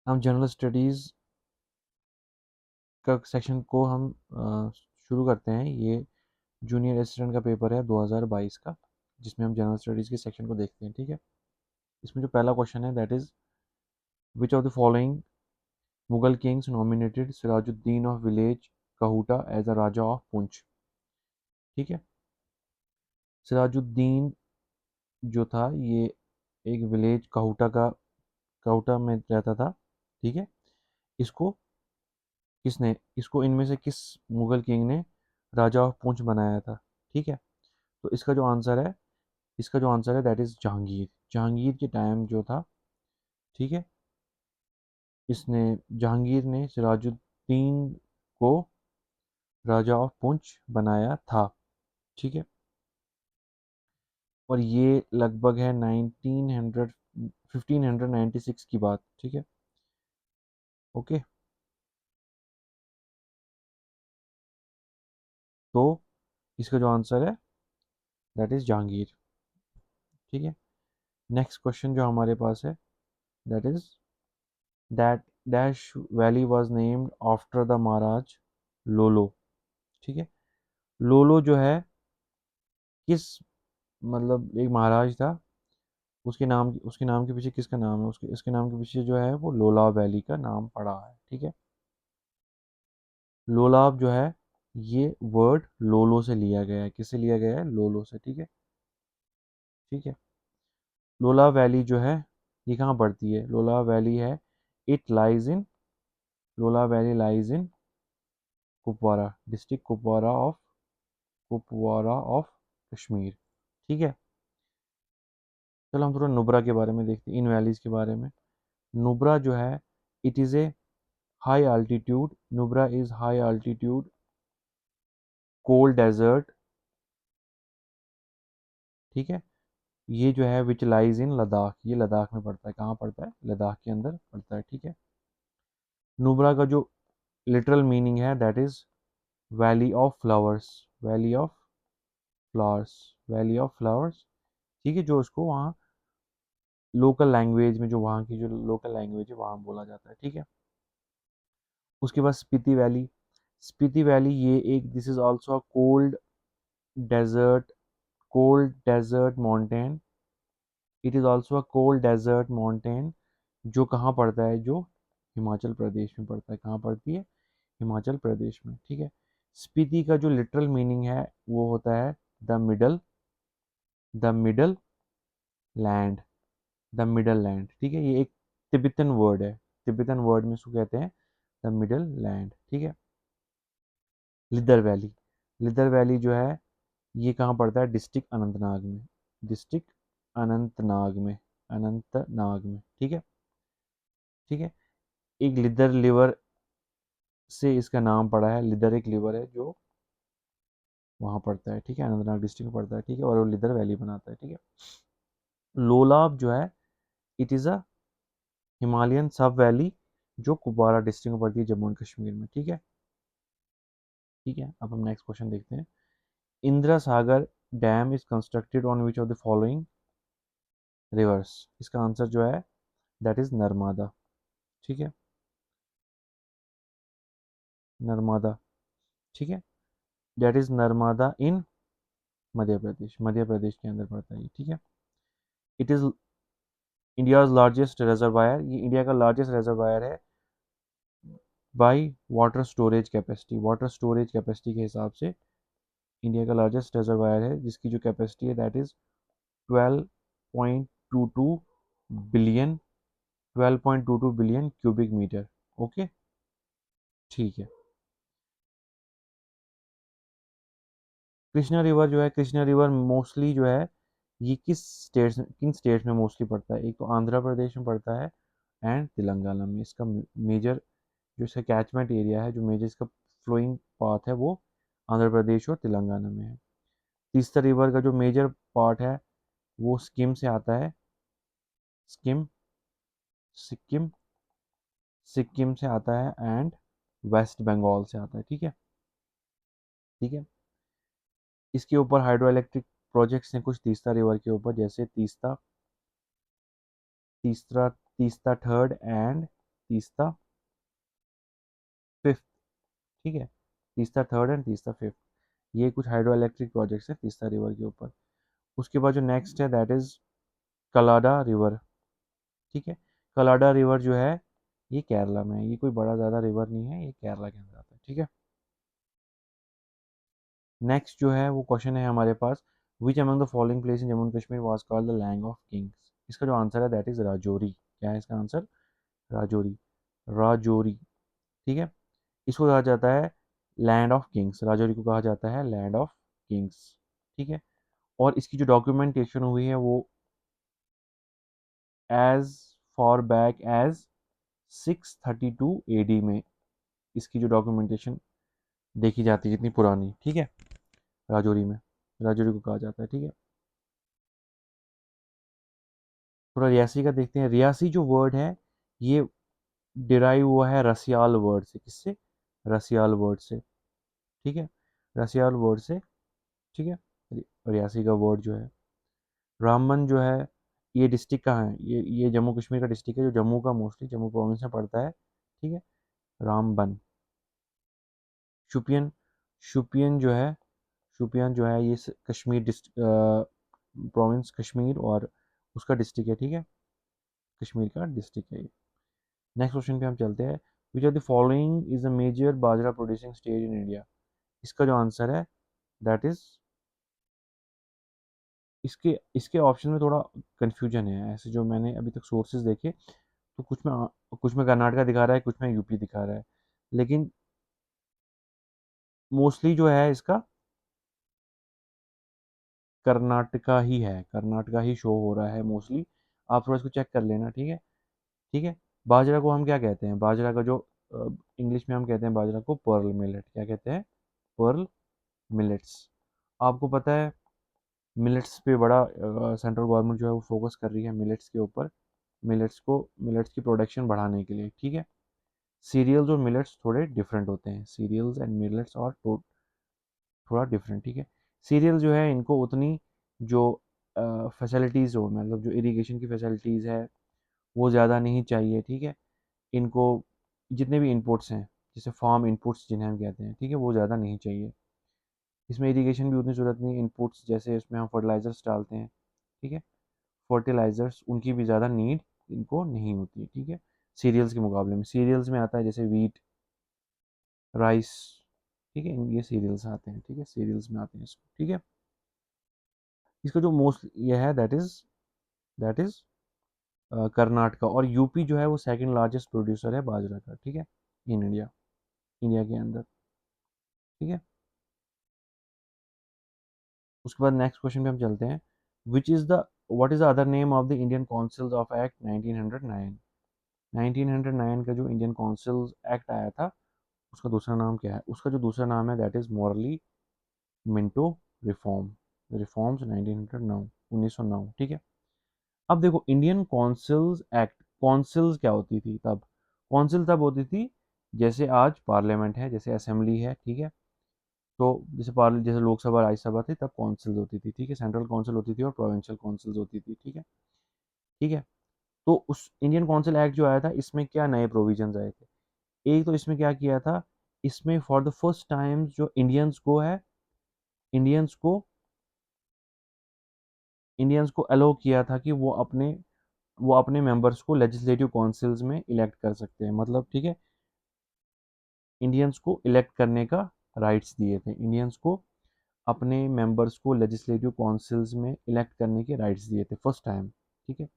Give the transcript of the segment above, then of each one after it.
हम general studies का section को हम शुरू करते हैं। ये जूनियर असिस्टेंट का पेपर है 2022 का, जिसमें हम जनरल स्टडीज़ के सेक्शन को देखते हैं। ठीक है, इसमें जो पहला क्वेश्चन है that is which of the following Mughal kings nominated Sirajuddin of village Kahuta as a Raja of Poonch. ठीक है, सिराजुद्दीन जो था ये एक विलेज कहूटा में रहता था। ठीक है, इसको इसको इनमें से किस मुगल किंग ने राजा ऑफ पुंछ बनाया था। ठीक है, तो इसका जो आंसर है दैट इज़ जहांगीर। जहांगीर के टाइम जो था, ठीक है, इसने जहांगीर ने सिराजुद्दीन को राजा ऑफ पुंछ बनाया था। ठीक है, और ये लगभग है 1900 1596 की बात। ठीक है, ओके, तो इसका जो आंसर है दैट इज़ जहांगीर। ठीक है, नेक्स्ट क्वेश्चन जो हमारे पास है that is that dash valley was named after the Maharaj Lolo. ठीक है, लोलो जो है किस, मतलब एक महाराज था, उसके नाम के पीछे किसका नाम है, उसके नाम के पीछे जो है वो लोलाब वैली का नाम पड़ा है। ठीक है, लोलाब जो है ये वर्ड लोलो से लिया गया है। किससे लिया गया है? लोलो से। ठीक है, ठीक है, लोलाब वैली जो है ये कहाँ पड़ती है? लोलाब वैली है, it lies in Lolab valley lies in Kupwara district, Kupwara of Kashmir. ठीक है, चलो हम थोड़ा नुब्रा के बारे में देखते हैं, इन वैलीज के बारे में। नुब्रा जो है it is a high altitude, Nubra is high altitude cold desert. ठीक है, ये जो है विच लाइज इन लद्दाख, ये लद्दाख में पड़ता है। कहाँ पड़ता है? लद्दाख के अंदर पड़ता है। ठीक है, नुब्रा का जो लिटरल मीनिंग है that is valley of flowers, valley of flowers, valley of flowers. ठीक है, जो उसको वहाँ लोकल लैंग्वेज में, जो वहाँ की जो लोकल लैंग्वेज है वहाँ बोला जाता है। ठीक है, उसके बाद स्पीति वैली। स्पीति वैली ये एक, this is also a desert cold desert mountain. It is also a cold desert mountain, जो कहाँ पड़ता है? जो हिमाचल प्रदेश में पड़ता है। कहाँ पड़ती है? हिमाचल प्रदेश में। ठीक है, स्पीति का जो लिटरल मीनिंग है वो होता है the middle land, the middle land. ठीक है, ये एक तिब्बतन वर्ड है, तिब्बतन वर्ड में इसको कहते हैं द मिडल लैंड। ठीक है, लिदर वैली, लिदर वैली जो है ये कहाँ पड़ता है? डिस्ट्रिक्ट अनंतनाग में, डिस्ट्रिक्ट अनंतनाग में, अनंतनाग में। ठीक है, ठीक है, एक लिदर लिवर से इसका नाम पड़ा है, लिदर एक लिवर है जो वहाँ पड़ता है। ठीक है, अनंतनाग डिस्ट्रिक्ट में पड़ता है। ठीक है, और वो लिदर वैली बनाता है। ठीक है, लोलाब जो है इट इज़ अ हिमालयन सब वैली जो कुपवारा डिस्ट्रिक्ट में पड़ती है, जम्मू एंड कश्मीर में। ठीक है, ठीक है, अब हम नेक्स्ट क्वेश्चन देखते हैं। Indira Sagar dam is constructed on which of the following rivers. इसका आंसर जो है दैट इज नर्मदा। ठीक है, नर्मदा। ठीक है, दैट इज नर्मदा इन मध्य प्रदेश, मध्य प्रदेश के अंदर पड़ता है। ठीक है, it is India's largest reservoir, ये इंडिया का लार्जेस्ट रिजर्वायर है by water storage capacity, water storage capacity के हिसाब से इंडिया का लार्जेस्ट रिजर्वायर है, जिसकी जो कैपेसिटी है that is 12.22 billion, 12.22 billion cubic metre. Okay, ठीक है, कृष्णा रिवर जो है, कृष्णा रिवर मोस्टली जो है ये किन स्टेट्स में मोस्टली पड़ता है? एक तो आंध्र प्रदेश में पड़ता है एंड तेलंगाना में। इसका मेजर जो इसका कैचमेंट एरिया है, जो मेजर इसका फ्लोइंग पाथ है वो आंध्र प्रदेश और तेलंगाना में है। तीस्ता रिवर का जो मेजर पार्ट है वो स्किम से आता है, स्किम, सिक्किम, सिक्किम से आता है एंड वेस्ट बंगाल से आता है। ठीक है, ठीक है, इसके ऊपर हाइड्रो इलेक्ट्रिक प्रोजेक्ट्स हैं कुछ तीस्ता रिवर के ऊपर, जैसे तीस्ता तीसरा Teesta third and Teesta fifth, ठीक है, Teesta third and Teesta fifth. ये कुछ हाइड्रो इलेक्ट्रिक प्रोजेक्ट्स हैं तीस्ता रिवर के ऊपर। उसके बाद जो नेक्स्ट है दैट इज कलाडा रिवर, ठीक है। कलाडा रिवर जो है ये केरला में है, ये कोई बड़ा ज़्यादा रिवर नहीं है, ये केरला के अंदर आता है, ठीक है। नेक्स्ट जो है वो क्वेश्चन है हमारे पास, which among the following place in Jammu and Kashmir was called the land of kings. इसका जो आंसर है दैट इज राजौरी। क्या है इसका आंसर? राजौरी, राजौरी, ठीक है। इसको कहा जाता है लैंड ऑफ किंग्स, राजौरी को कहा जाता है लैंड ऑफ किंग्स, ठीक है। और इसकी जो डॉक्यूमेंटेशन हुई है वो as far back as 632 AD में इसकी जो डॉक्यूमेंटेशन देखी जाती है, इतनी पुरानी, ठीक है। राजौरी में, राजौरी को कहा जाता है, ठीक है। थोड़ा रियासी का देखते हैं। रियासी जो वर्ड है ये डिराइव हुआ है रसियाल वर्ड से। किससे? रसियाल वर्ड से, ठीक है, रसियाल वर्ड से, ठीक है। रियासी का वर्ड जो है, रामबन जो है ये डिस्ट्रिक्ट कहाँ है? ये जम्मू कश्मीर का डिस्ट्रिक्ट है, जो जम्मू का मोस्टली जम्मू प्रोविंस में पड़ता है, ठीक है। रामबन। शुपियन, शुपियन जो है, शुपियन जो है ये कश्मीर डिस्ट्रिक्ट प्रोविंस कश्मीर और उसका डिस्ट्रिक्ट है, ठीक है, कश्मीर का डिस्ट्रिक्ट है ये। नेक्स्ट क्वेश्चन पे हम चलते हैं, which are the following is the major bajra producing state in India. इसका जो आंसर है दैट इज, इसके इसके ऑप्शन में थोड़ा कन्फ्यूजन है, ऐसे जो मैंने अभी तक सोर्सेज देखे तो कुछ में कर्नाटका दिखा रहा है, कुछ में यूपी दिखा रहा है, लेकिन मोस्टली जो है इसका कर्नाटका ही है, कर्नाटका ही शो हो रहा है मोस्टली। आप थोड़ा इसको चेक कर लेना, ठीक है, ठीक है। बाजरा को हम क्या कहते हैं? बाजरा का जो इंग्लिश में हम कहते हैं बाजरा को पर्ल मिलेट। क्या कहते हैं? Pearl millets. आपको पता है मिलेट्स पे बड़ा सेंट्रल गवर्नमेंट जो है वो फोकस कर रही है मिलेट्स के ऊपर, मिलेट्स की प्रोडक्शन बढ़ाने के लिए, ठीक है। सीरियल्स और मिलेट्स थोड़े डिफरेंट होते हैं, सीरियल्स एंड मिलेट्स और थोड़ा डिफरेंट, ठीक है। सीरियल जो है इनको उतनी जो फैसिलिटीज़ हो, मतलब जो इरिगेशन की फैसिलिटीज़ है वो ज़्यादा नहीं चाहिए, ठीक है। इनको जितने भी इनपुट्स हैं, जैसे फार्म इनपुट्स जिन्हें हम कहते हैं, ठीक है, वो ज़्यादा नहीं चाहिए। इसमें इरिगेशन भी उतनी ज़रूरत नहीं, इनपुट्स जैसे इसमें हम फर्टिलाइज़र्स डालते हैं, ठीक है, फर्टिलाइज़र्स उनकी भी ज़्यादा नीड इनको नहीं होती है, ठीक है। सीरियल्स के मुकाबले में, सीरियल्स में आता है जैसे वीट, राइस, ठीक है, ये सीरियल्स आते हैं, ठीक है, सीरियल्स में आते हैं इसको, ठीक है। इसका जो मोस्ट ये है दैट इज कर्नाटका, और यूपी जो है वो सेकंड लार्जेस्ट प्रोड्यूसर है बाजरा का, ठीक है, इन इंडिया, इंडिया के अंदर, ठीक है। उसके बाद नेक्स्ट क्वेश्चन पे हम चलते हैं, which is the what is the other name of the Indian councils of act 1909। 1909 का जो इंडियन काउंसिल्स एक्ट आया था उसका दूसरा नाम क्या है? उसका जो दूसरा नाम है that is morally Minto reform, reforms 1909, 1909, ठीक है। अब देखो इंडियन काउंसिल्स एक्ट, काउंसिल्स क्या होती थी तब? काउंसिल तब होती थी जैसे आज पार्लियामेंट है, जैसे असेंबली है, ठीक है। तो जैसे लोकसभा राज्यसभा थी तब काउंसिल होती थी, ठीक है, सेंट्रल काउंसिल होती थी और प्रोविंशियल काउंसिल्स होती थी, ठीक है, ठीक है। तो उस इंडियन काउंसिल एक्ट जो आया था इसमें क्या नए प्रोविजंस आए थे? एक तो इसमें क्या किया था, इसमें फॉर द फर्स्ट टाइम जो इंडियंस को इंडियंस को अलो किया था कि वो अपने मेंबर्स को लेजिस्लेटिव काउंसिल्स में इलेक्ट कर सकते हैं, मतलब ठीक है, इंडियंस को इलेक्ट करने का राइट्स दिए थे, इंडियंस को अपने मेंबर्स को लेजिस्लेटिव काउंसिल्स में इलेक्ट करने के राइट्स दिए थे फर्स्ट टाइम, ठीक है।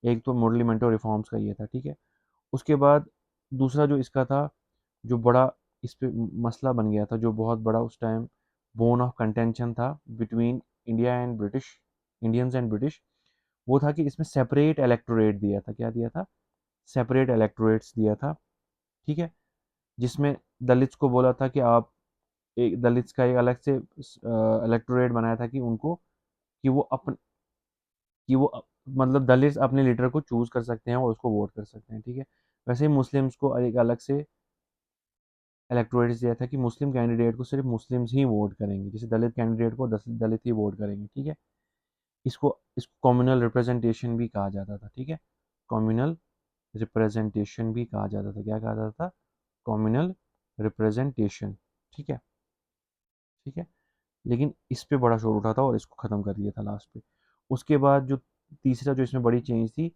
एक तो मॉडलिमेंटो रिफॉर्म्स का ये था, ठीक है। उसके बाद दूसरा जो इसका था, जो बड़ा इस पे मसला बन गया था, जो बहुत बड़ा उस टाइम बोन ऑफ कंटेंशन था between India and British, Indians and British, वो था कि इसमें सेपरेट इलेक्टोरेट दिया था। क्या दिया था? सेपरेट इलेक्टोरेट्स दिया था, ठीक है। जिसमें दलित्स को बोला था कि आप एक दलित्स का एक अलग से इलेक्टोरेट बनाया था कि उनको कि वो अपन कि वो मतलब दलित्स अपने लीडर को चूज कर सकते हैं और उसको वोट कर सकते हैं, ठीक है। वैसे ही मुस्लिम्स को एक अलग से इलेक्टोरेट दिया था कि मुस्लिम कैंडिडेट को सिर्फ मुस्लिम्स ही वोट करेंगे, जैसे दलित कैंडिडेट को दलित ही वोट करेंगे, ठीक है। इसको इसको कम्युनल रिप्रेजेंटेशन भी कहा जाता था, ठीक है, कम्युनल रिप्रेजेंटेशन भी कहा जाता था। क्या कहा जाता था? Communal representation. ठीक है, ठीक है। लेकिन इस पे बड़ा शोर उठा था और इसको ख़त्म कर दिया था लास्ट पे। उसके बाद जो तीसरा जो इसमें बड़ी चेंज थी,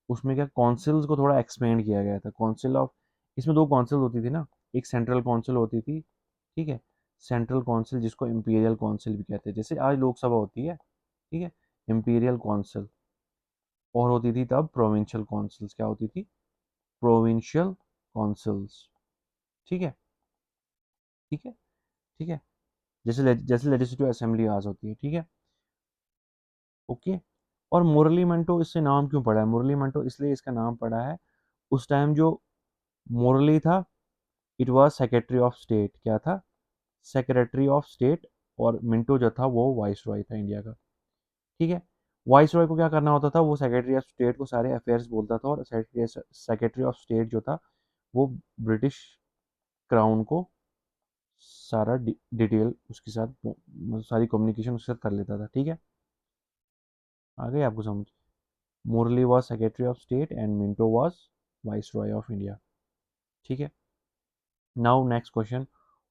उसमें क्या कौंसिल्स को थोड़ा एक्सपेंड किया गया था। कौंसिल ऑफ, इसमें दो कौंसिल होती थी ना, एक सेंट्रल कौंसिल होती थी, ठीक है, सेंट्रल कौंसिल जिसको इम्पीरियल कौंसिल भी कहते हैं, जैसे आज लोकसभा होती है, ठीक है, इम्पीरियल कौंसिल। और होती थी तब प्रोविंशियल कौंसिल्स। क्या होती थी? प्रोविंशियल कौंसिल्स। ठीक है, ठीक है, ठीक है। जैसे लेजिस्लेटिव असेंबली आज होती है, ठीक है, ओके। और मुरली मंटो इससे नाम क्यों पड़ा है? मुरली मंटो इसलिए इसका नाम पड़ा है, उस टाइम जो मुरली था, it was secretary of state. क्या था? Secretary of state. और मिंटो जो था वो वाइस रॉय था इंडिया का। ठीक है, वाइस रॉय को क्या करना होता था? वो सेक्रेटरी ऑफ स्टेट को सारे अफेयर्स बोलता था, और सेक्रेटरी ऑफ स्टेट जो था वो ब्रिटिश क्राउन को सारा डिटेल उसके साथ, सारी कम्युनिकेशन उसके साथ कर लेता था। ठीक है, आ गई आपको समझ? Morley was secretary of state and Minto was viceroy of India. ठीक है, now next question,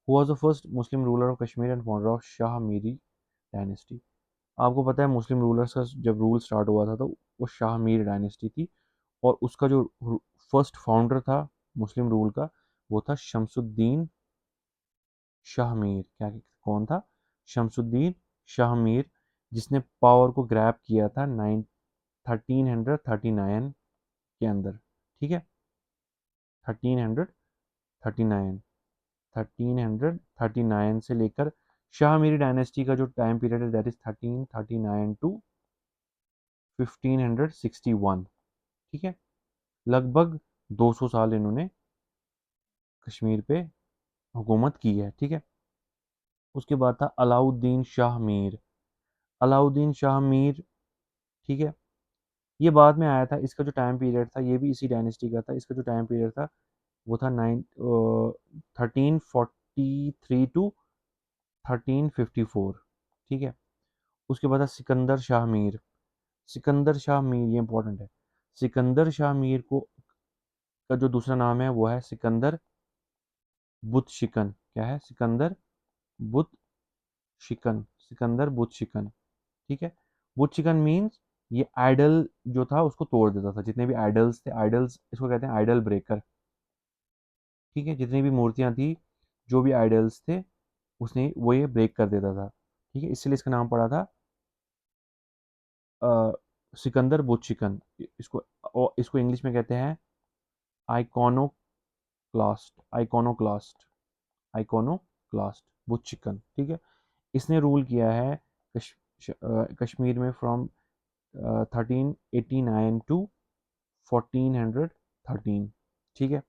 who was the first Muslim ruler of Kashmir and founder of Shah Miri dynasty? आपको पता है मुस्लिम रूलर्स का जब रूल स्टार्ट हुआ था तो वो शाह मीर डायनेस्टी थी, और उसका जो फर्स्ट फाउंडर था मुस्लिम रूल का, वो था शमसुद्दीन शाह मीर। क्या, कौन था? शमसुद्दीन शाह मीर, जिसने पावर को ग्रैब किया था 1339 के अंदर। ठीक है, 1339, 1339 से लेकर शाह मीरी डायनेस्टी का जो टाइम पीरियड है दैट इज 1339 टू 1561। ठीक है, लगभग 200 साल इन्होंने कश्मीर पे हुकूमत की है। ठीक है, उसके बाद था अलाउद्दीन शाह मीर। अलाउद्दीन शाह मीर, ठीक है, ये बाद में आया था। इसका जो टाइम पीरियड था ये भी इसी डायनेस्टी का था। इसका जो टाइम पीरियड था वो था 1343 टू 1354। ठीक है, उसके बाद था सिकंदर शाह मीर। सिकंदर शाह मीर, ये इंपॉर्टेंट है। सिकंदर शाह मीर को का जो दूसरा नाम है वो है सिकंदर बुत शिकन। क्या है? सिकंदर बुत शिकन। सिकंदर बुत शिकन। ठीक है, बुत शिकन मीन्स ये आइडल जो था उसको तोड़ देता था। जितने भी आइडल्स थे, आइडल्स इसको कहते हैं आइडल ब्रेकर। ठीक है, जितनी भी मूर्तियां थी, जो भी आइडल्स थे, उसने वो ये ब्रेक कर देता था। ठीक है, इसलिए इसका नाम पड़ा था सिकंदर बुत शिकन। इसको इंग्लिश में कहते हैं आइकोनोक्लास्ट। आइकोनोक्लास्ट, आइकोनोक्लास्ट बुत शिकन। ठीक है, इसने रूल किया है कश्मीर में फ्रॉम 1389 टू 1413। ठीक है,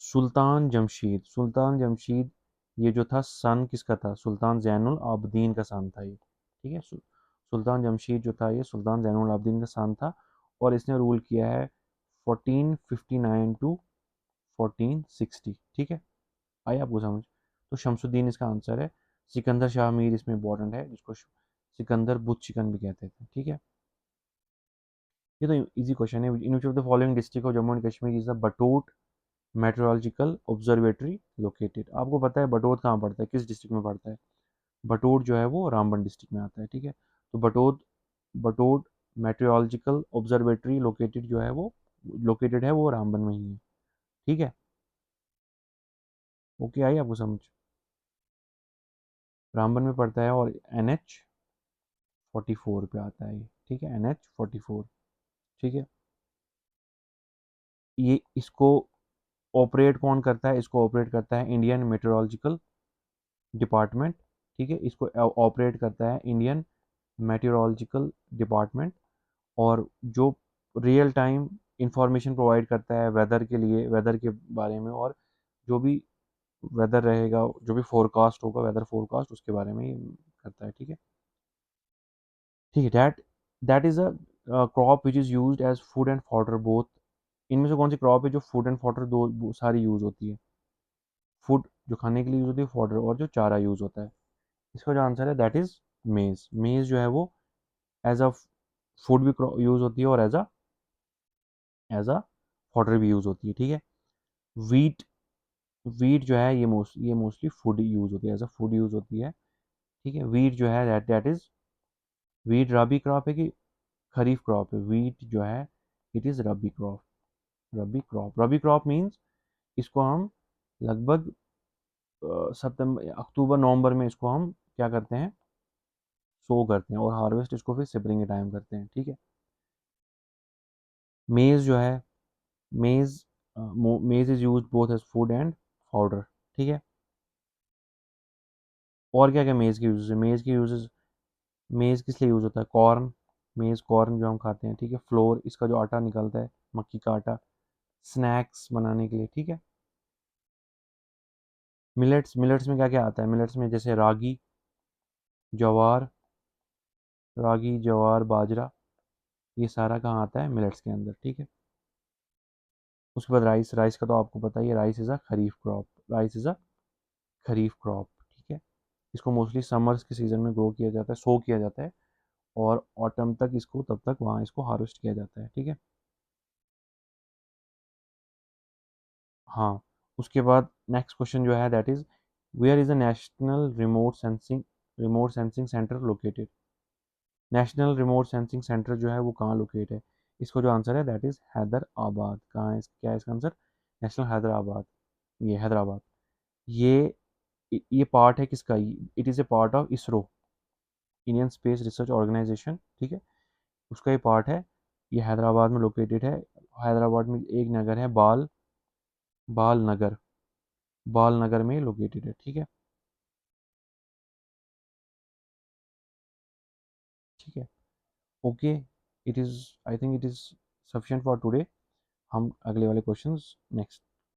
सुल्तान जमशीद। सुल्तान जमशीद ये जो था सन किसका था? सुल्तान जैनुल आबदीन का सन था ये। ठीक है, सुल्तान जमशीद जो था ये सुल्तान जैनुल आबदीन का सन था, और इसने रूल किया है 1459 टू 1460। ठीक है, आई आपको समझ? तो शमसुद्दीन इसका आंसर है। सिकंदर शाह मीर इसमें इंपॉर्टेंट है, जिसको सिकंदर बुत चिकन भी कहते थे। ठीक है, ये तो इजी क्वेश्चन है। In which of the following district of Jammu and Kashmir is the Batote meteorological observatory located? आपको पता है बटोट कहाँ पड़ता है, किस डिस्ट्रिक्ट में पड़ता है? बटोट जो है वो रामबन डिस्ट्रिक्ट में आता है। ठीक है, तो बटोट मेट्रोलॉजिकल ऑब्जर्वेटरी लोकेटेड जो है वो लोकेटेड है वो रामबन में ही है। ठीक है, ओके, आई आपको समझ? रामबन में पड़ता है और NH 44 पे आता है ये। ठीक है, NH 44। ठीक है, ये इसको ऑपरेट कौन करता है? इसको ऑपरेट करता है इंडियन मेट्रोलॉजिकल डिपार्टमेंट। ठीक है, इसको ऑपरेट करता है इंडियन मेट्रोलॉजिकल डिपार्टमेंट, और जो रियल टाइम इंफॉर्मेशन प्रोवाइड करता है वेदर के लिए, वेदर के बारे में, और जो भी वेदर रहेगा, जो भी फोरकास्ट होगा, वेदर फोरकास्ट, उसके बारे में ये करता है। ठीक है, ठीक है, that is a crop which is used as food and fodder both. इनमें से कौन सी क्रॉप है जो फूड एंड फॉडर दो सारी यूज़ होती है? फूड जो खाने के लिए यूज़ होती है, फॉडर और जो चारा यूज़ होता है। इसका जो आंसर है दैट इज़ मेज़। मेज़ जो है वो एज अ फूड भी यूज़ होती है और as a as a fodder भी यूज़ होती है, ठीक है। वीट, वीट जो है ये मोस्टली फूड यूज़ होती है, एज अ फूड यूज़ होती है, ठीक है। वीट जो है that is, wheat rabi crop है कि खरीफ क्रॉप है? वीट जो है it is rabi crop, rabi crop. Rabi crop means इसको हम लगभग सितंबर अक्टूबर नवंबर में इसको हम क्या करते हैं, सो करते हैं, और हार्वेस्ट इसको फिर स्प्रिंग के टाइम करते हैं, ठीक है। मेज़ जो है, maize maize is used both as food and powder, ठीक है। और क्या क्या मेज़ के यूजेस है? मेज़ के यूजेस, मेज़ किस लिए यूज़ होता है? कॉर्न, मेज़ कॉर्न जो हम खाते हैं, ठीक है। फ्लोर, इसका जो आटा निकलता है, मक्की का आटा, स्नैक्स बनाने के लिए, ठीक है। मिलेट्स, मिलेट्स में क्या क्या आता है? मिलेट्स में जैसे रागी, ज्वार, रागी ज्वार बाजरा, ये सारा कहाँ आता है? मिलेट्स के अंदर, ठीक है। उसके बाद राइस, राइस का तो आपको पता ही है, rice is a kharif crop, rice is a kharif crop, ठीक है। इसको मोस्टली समर्स के सीज़न में ग्रो किया जाता है, सो किया जाता है, और ऑटम तक इसको, तब तक वहाँ इसको हार्वेस्ट किया जाता है, ठीक है। हाँ, उसके बाद नेक्स्ट क्वेश्चन जो है that is, where is the national remote sensing centre located? National remote sensing centre जो है वो कहाँ लोकेट है? इसको जो आंसर है दैट इज़ हैदराबाद। कहाँ है, क्या है इसका आंसर? नेशनल हैदराबाद, ये हैदराबाद। ये ये पार्ट है किसका? It is a part of ISRO, Indian Space Research Organisation, ठीक है। उसका ये पार्ट है, ये हैदराबाद में लोकेटेड है। हैदराबाद में एक नगर है बाल नगर, बाल नगर में लोकेटेड है, ठीक है। ठीक है, okay, it is, I think it is sufficient for today. हम अगले वाले क्वेश्चंस नेक्स्ट